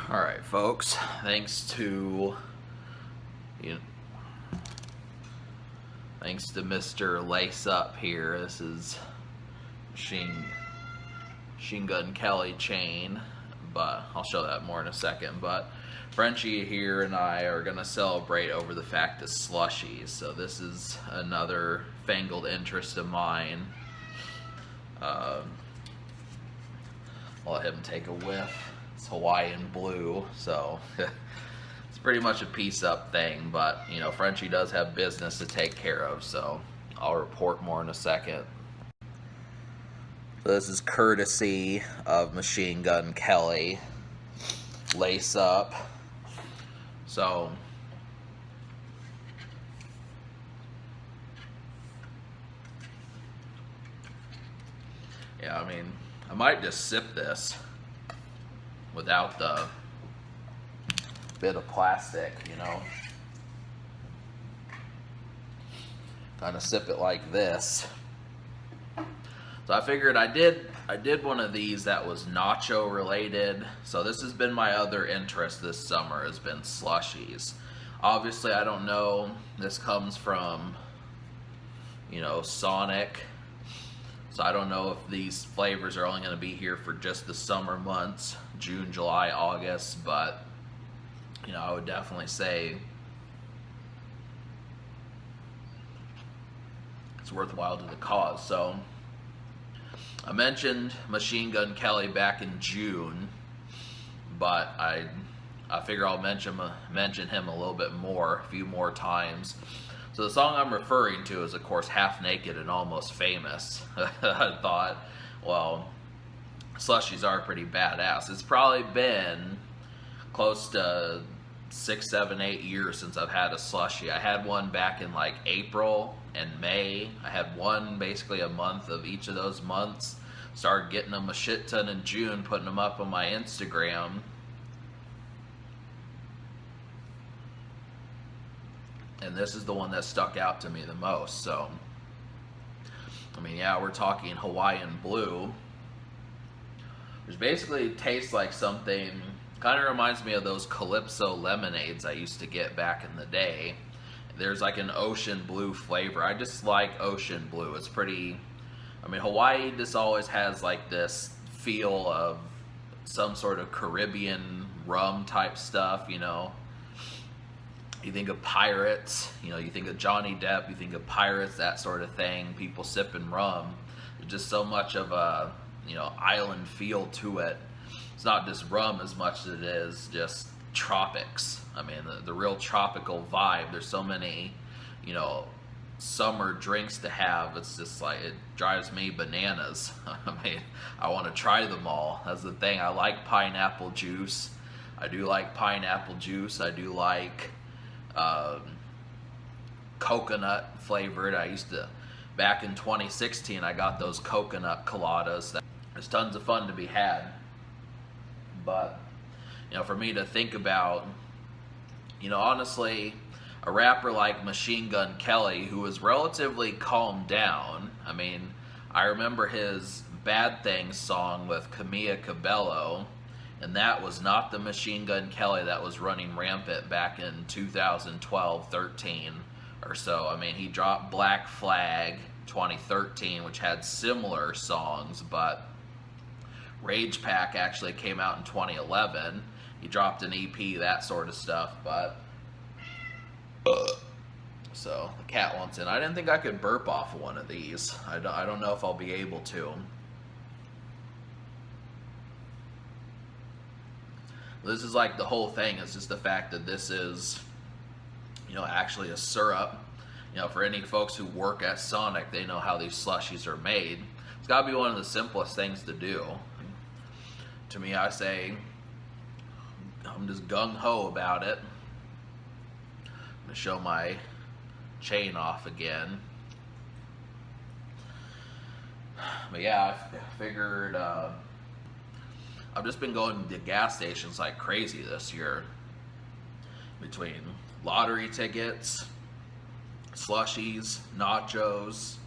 Alright folks, thanks to Mr. Lace Up here. This is Machine Gun Kelly chain, but I'll show that more in a second. But Frenchie here and I are gonna celebrate over the fact of slushies. So this is another fangled interest of mine. I'll let him take a whiff. It's Hawaiian blue, so it's pretty much a piece up thing, but you know, Frenchie does have business to take care of, so I'll report more in a second. So this is courtesy of Machine Gun Kelly. Lace Up. So yeah, I mean, I might just sip this without the bit of plastic, you know. Kind of sip it like this. So I figured I did one of these that was nacho related. So this has been my other interest this summer, has been slushies. Obviously, I don't know, this comes from, you know, Sonic. So I don't know if these flavors are only going to be here for just the summer months, June, July, August, but you know, I would definitely say it's worthwhile to the cause. So I mentioned Machine Gun Kelly back in June, but I figure I'll mention him a little bit more, a few more times. So the song I'm referring to is, of course, Half Naked and Almost Famous. I thought, well, slushies are pretty badass. It's probably been close to 6, 7, 8 years since I've had a slushie. I had one back in like April and May. I had one basically a month of each of those months. Started getting them a shit ton in June, putting them up on my Instagram. And this is the one that stuck out to me the most. So, I mean, yeah, we're talking Hawaiian blue, which basically tastes like something, kind of reminds me of those Calypso lemonades I used to get back in the day. There's like an ocean blue flavor. I just like ocean blue. It's pretty, I mean, Hawaii just always has like this feel of some sort of Caribbean rum type stuff, you know. You think of pirates, you know, you think of Johnny Depp, you think of pirates, that sort of thing, people sipping rum. There's just so much of a, you know, island feel to it. It's not just rum as much as it is just tropics. I mean, the real tropical vibe. There's so many, you know, summer drinks to have. It's just like, it drives me bananas. I mean, I want to try them all. That's the thing. I like pineapple juice. I do like pineapple juice. I do like coconut flavored. I used to, back in 2016, I got those coconut coladas. There's tons of fun to be had. But, you know, for me to think about, you know, honestly, a rapper like Machine Gun Kelly, who was relatively calmed down. I mean, I remember his Bad Things song with Camila Cabello, and that was not the Machine Gun Kelly that was running rampant back in 2012, 13 or so. I mean, he dropped Black Flag 2013, which had similar songs, but Rage Pack actually came out in 2011. He dropped an EP, that sort of stuff, but so the cat wants in. I didn't think I could burp off of one of these. I don't know if I'll be able to. This is like the whole thing. It's just the fact that this is, you know, actually a syrup. You know, for any folks who work at Sonic, they know how these slushies are made. It's got to be one of the simplest things to do. To me, I say, I'm just gung-ho about it. I'm going to show my chain off again. But yeah, I figured, I've just been going to gas stations like crazy this year. Between lottery tickets, slushies, nachos,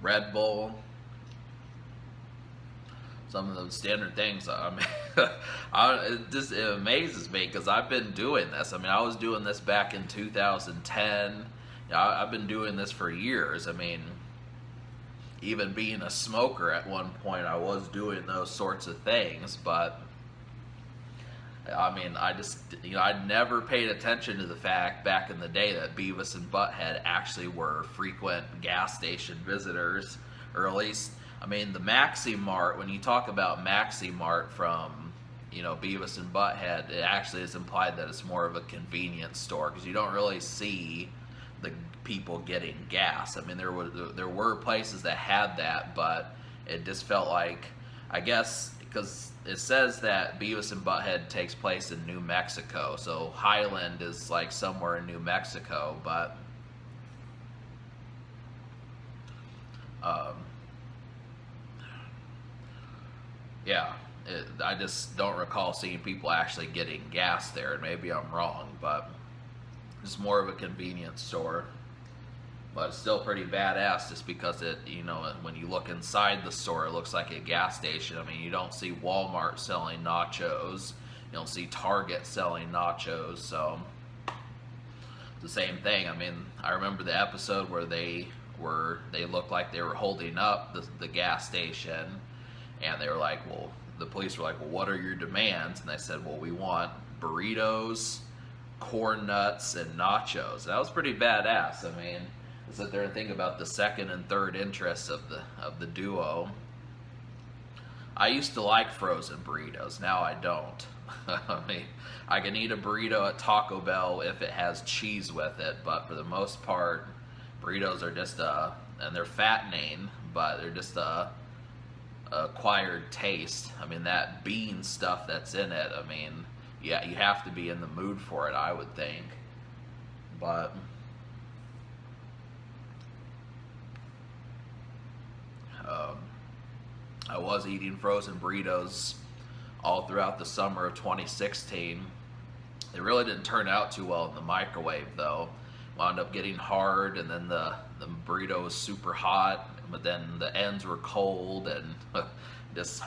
Red Bull. some of those standard things. I mean, it amazes me because I've been doing this. I mean, I was doing this back in 2010. I've been doing this for years. I mean, even being a smoker at one point, I was doing those sorts of things. But I mean, I never paid attention to the fact back in the day that Beavis and Butthead actually were frequent gas station visitors, or at least, I mean, the Maxi Mart, when you talk about Maxi Mart from, Beavis and Butthead, it actually is implied that it's more of a convenience store, because you don't really see the people getting gas. I mean, there were places that had that, but it just felt like, I guess, because it says that Beavis and Butthead takes place in New Mexico, so Highland is like somewhere in New Mexico, but yeah, I just don't recall seeing people actually getting gas there, and maybe I'm wrong, but it's more of a convenience store. But it's still pretty badass just because when you look inside the store, it looks like a gas station. I mean, you don't see Walmart selling nachos. You don't see Target selling nachos. So, it's the same thing. I mean, I remember the episode where they looked like they were holding up the gas station. And they were like, well, the police were like, well, what are your demands? And they said, well, we want burritos, corn nuts, and nachos. That was pretty badass. I mean, sit there and think about the second and third interests of the duo. I used to like frozen burritos. Now I don't. I mean, I can eat a burrito at Taco Bell if it has cheese with it, but for the most part, burritos are just and they're fattening, but they're just a acquired taste. I mean, that bean stuff that's in it, I mean, yeah, you have to be in the mood for it, I would think. But I was eating frozen burritos all throughout the summer of 2016. They really didn't turn out too well in the microwave, though. Wound up getting hard, and then the burrito was super hot, but then the ends were cold, and this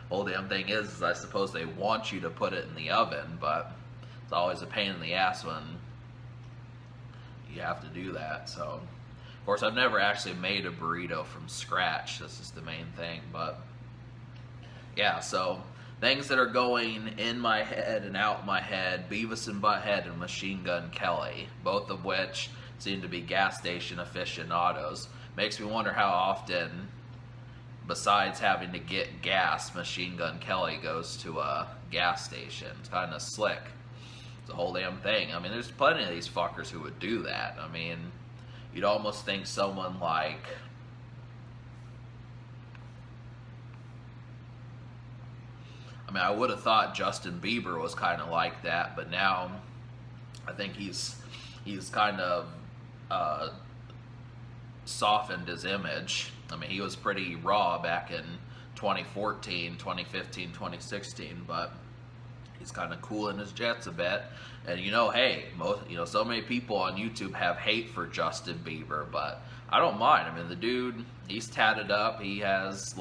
whole damn thing is I suppose they want you to put it in the oven, but it's always a pain in the ass when you have to do that. So, of course, I've never actually made a burrito from scratch. This is the main thing, but yeah, so things that are going in my head and out my head: Beavis and Butthead and Machine Gun Kelly, both of which seem to be gas station aficionados. Makes me wonder how often, besides having to get gas, Machine Gun Kelly goes to a gas station. It's kind of slick. It's a whole damn thing. I mean, there's plenty of these fuckers who would do that. I mean, you'd almost think someone like, I would have thought Justin Bieber was kind of like that, but now I think he's kind of softened his image. I mean, he was pretty raw back in 2014, 2015, 2016, but he's kind of cooling his jets a bit. And hey, so many people on YouTube have hate for Justin Bieber, but I don't mind. I mean, the dude, he's tatted up. He has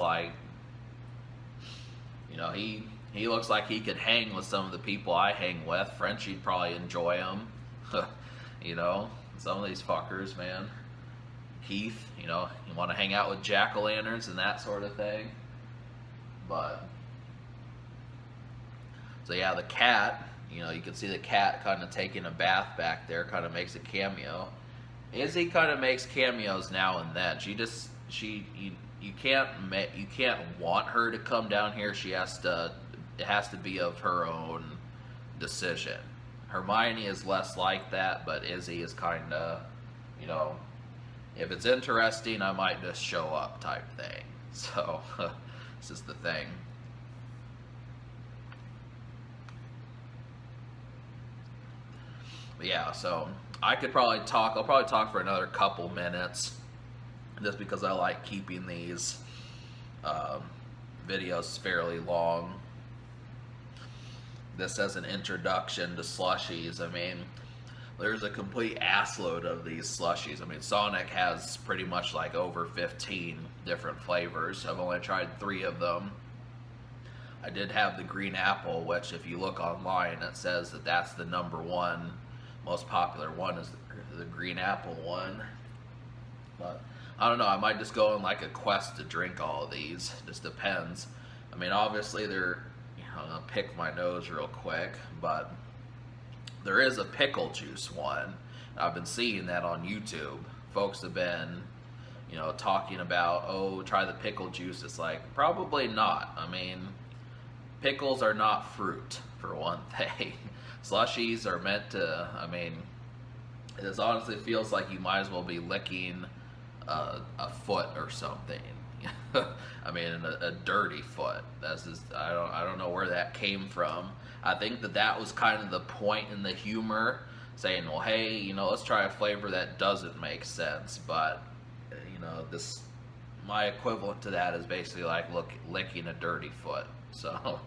he looks like he could hang with some of the people I hang with. Frenchie'd probably enjoy him. Some of these fuckers, man. Heath, you want to hang out with jack-o'-lanterns and that sort of thing. But, so yeah, the cat, you can see the cat kind of taking a bath back there, kind of makes a cameo. Izzy kind of makes cameos now and then. You can't want her to come down here. It has to be of her own decision. Hermione is less like that, but Izzy is kind of, if it's interesting, I might just show up type thing. So, this is the thing. But yeah, so I'll probably talk for another couple minutes, just because I like keeping these videos fairly long. This as an introduction to slushies. I mean, there's a complete assload of these slushies. I mean, Sonic has pretty much like over 15 different flavors. I've only tried 3 of them. I did have the green apple, which if you look online, it says that that's the number one most popular one is the green apple one. But I don't know. I might just go on like a quest to drink all of these. Just depends. I mean, obviously they're. I'm gonna pick my nose real quick, but there is a pickle juice one. I've been seeing that on YouTube. Folks have been, talking about, oh, try the pickle juice. It's like, probably not. I mean, pickles are not fruit, for one thing. Slushies are meant to, I mean, it honestly feels like you might as well be licking a foot or something. I mean, a dirty foot. That's just, I don't know where that came from. I think that was kind of the point in the humor, saying, well, hey, let's try a flavor that doesn't make sense. But, my equivalent to that is basically like licking a dirty foot. So,